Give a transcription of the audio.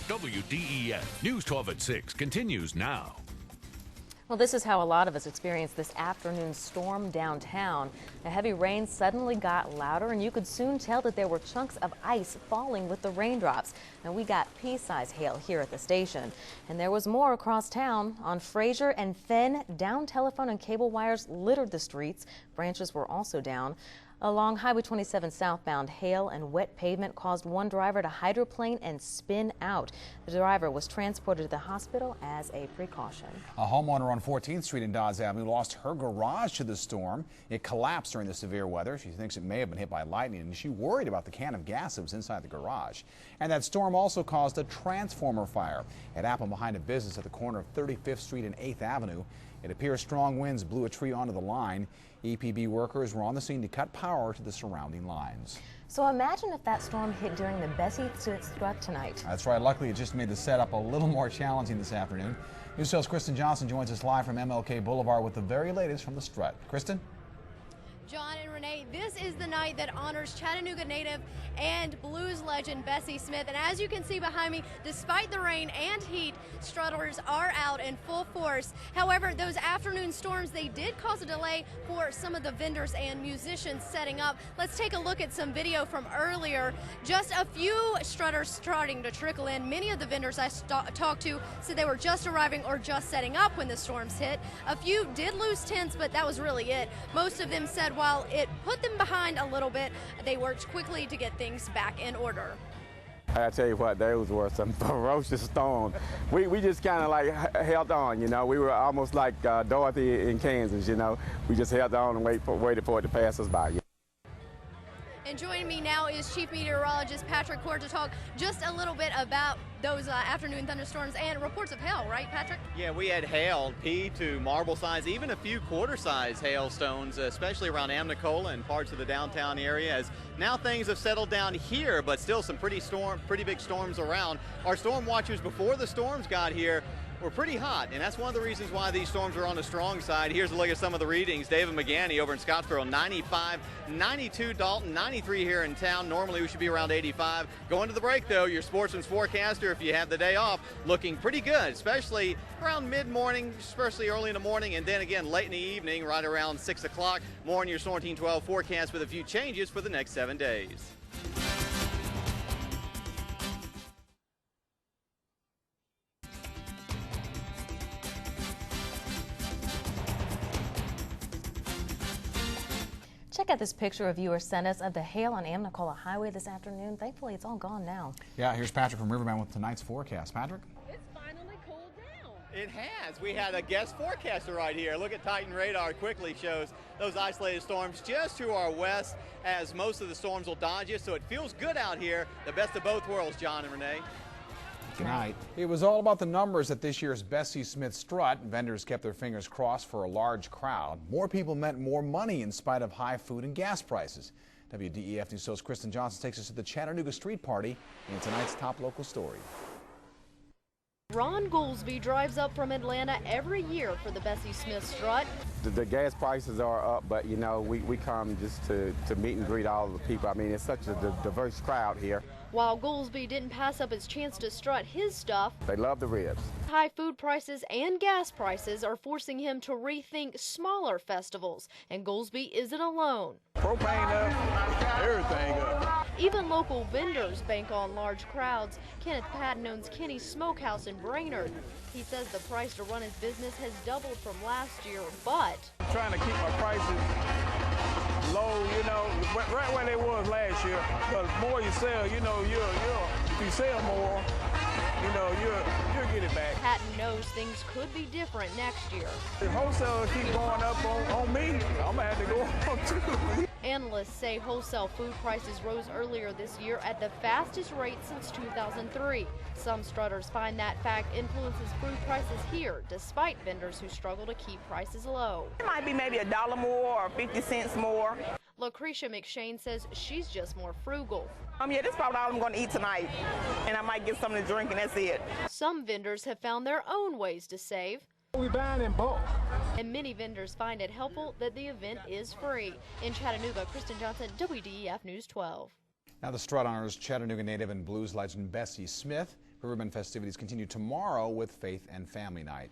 WDEF News 12 at 6 continues now. Well, this is how a lot of us experienced this afternoon storm downtown. The heavy rain suddenly got louder, and you could soon tell that there were chunks of ice falling with the raindrops. And we got pea-size hail here at the station. And there was more across town. On Fraser and Fenn, down telephone and cable wires littered the streets. Branches were also down. Along Highway 27 southbound, hail and wet pavement caused one driver to hydroplane and spin out. The driver was transported to the hospital as a precaution. A homeowner on 14th Street in Dodds Avenue lost her garage to the storm. It collapsed during the severe weather. She thinks it may have been hit by lightning, and she worried about the can of gas that was inside the garage. And that storm also caused a transformer fire. It happened behind a business at the corner of 35th Street and 8th Avenue. It appears strong winds blew a tree onto the line. EPB workers were on the scene to cut power to the surrounding lines. So imagine if that storm hit during the Bessie Strut tonight. That's right. Luckily, it just made the setup a little more challenging this afternoon. News 12's Kristen Johnson joins us live from MLK Boulevard with the very latest from the Strut. Kristen? John and Renee, this is the night that honors Chattanooga native and blues legend Bessie Smith. And as you can see behind me, despite the rain and heat, strutters are out in full force. However, those afternoon storms, they did cause a delay for some of the vendors and musicians setting up. Let's take a look at some video from earlier. Just a few strutters starting to trickle in. Many of the vendors I talked to said they were just arriving or just setting up when the storms hit. A few did lose tents, but that was really it. Most of them said while it put them behind a little bit, they worked quickly to get things back in order. I tell you what, those were some ferocious storms. We just kind of like held on, you know. We were almost like Dorothy in Kansas, you know. We just held on and waited for it to pass us by. And joining me now is Chief Meteorologist Patrick Court to talk just a little bit about those afternoon thunderstorms and reports of hail, right, Patrick? Yeah, we had hail, pea to marble size, even a few quarter-size hailstones, especially around Amnicola and parts of the downtown area. As now things have settled down here, but still some pretty big storms around. Our storm watchers before the storms got here were pretty hot, and that's one of the reasons why these storms are on the strong side. Here's a look at some of the readings. David McGanny over in Scottsboro, 95, 92 Dalton, 93 here in town. Normally we should be around 85. Going to the break, though, your sportsman's forecaster, if you have the day off, looking pretty good, especially around mid-morning, especially early in the morning, and then again late in the evening, right around 6 o'clock. More on your Storm Team 12 forecast with a few changes for the next 7 days. Check out this picture a viewer sent us of the hail on Amnicola Highway this afternoon. Thankfully, it's all gone now. Yeah, here's Patrick from Riverbend with tonight's forecast. Patrick? It's finally cooled down. It has. We had a guest forecaster right here. Look at Titan radar. Quickly shows those isolated storms just to our west, as most of the storms will dodge us. So it feels good out here. The best of both worlds, John and Renee. Good night. It was all about the numbers at this year's Bessie Smith Strut. Vendors kept their fingers crossed for a large crowd. More people meant more money in spite of high food and gas prices. WDEF News host Kristen Johnson takes us to the Chattanooga Street Party in tonight's top local story. Ron Goolsby drives up from Atlanta every year for the Bessie Smith Strut. The gas prices are up, but you know, we come just to meet and greet all of the people. I mean, it's such a diverse crowd here. While Goolsby didn't pass up his chance to strut his stuff, They love the ribs. high food prices and gas prices are forcing him to rethink smaller festivals, and Goolsby isn't alone. Propane up, everything up. Even local vendors bank on large crowds. Kenneth Patton owns Kenny's Smokehouse in Brainerd. He says the price to run his business has doubled from last year, but I'm trying to keep my prices low, you know, right where they was last year. Because the more you sell, you know, if you sell more, you know, you'll get it back. Patton knows things could be different next year. If wholesale keep going up on me, I'm gonna have to go on too. Analysts say wholesale food prices rose earlier this year at the fastest rate since 2003. Some strutters find that fact influences food prices here, despite vendors who struggle to keep prices low. It might be maybe $1 more or 50 cents more. Lucretia McShane says she's just more frugal. Yeah, this is probably all I'm going to eat tonight, and I might get something to drink, and that's it. Some vendors have found their own ways to save. We buying in bulk. And many vendors find it helpful that the event is free. In Chattanooga, Kristen Johnson, WDEF News 12. Now the Strut honors Chattanooga native and blues legend Bessie Smith. Riverbend festivities continue tomorrow with Faith and Family Night.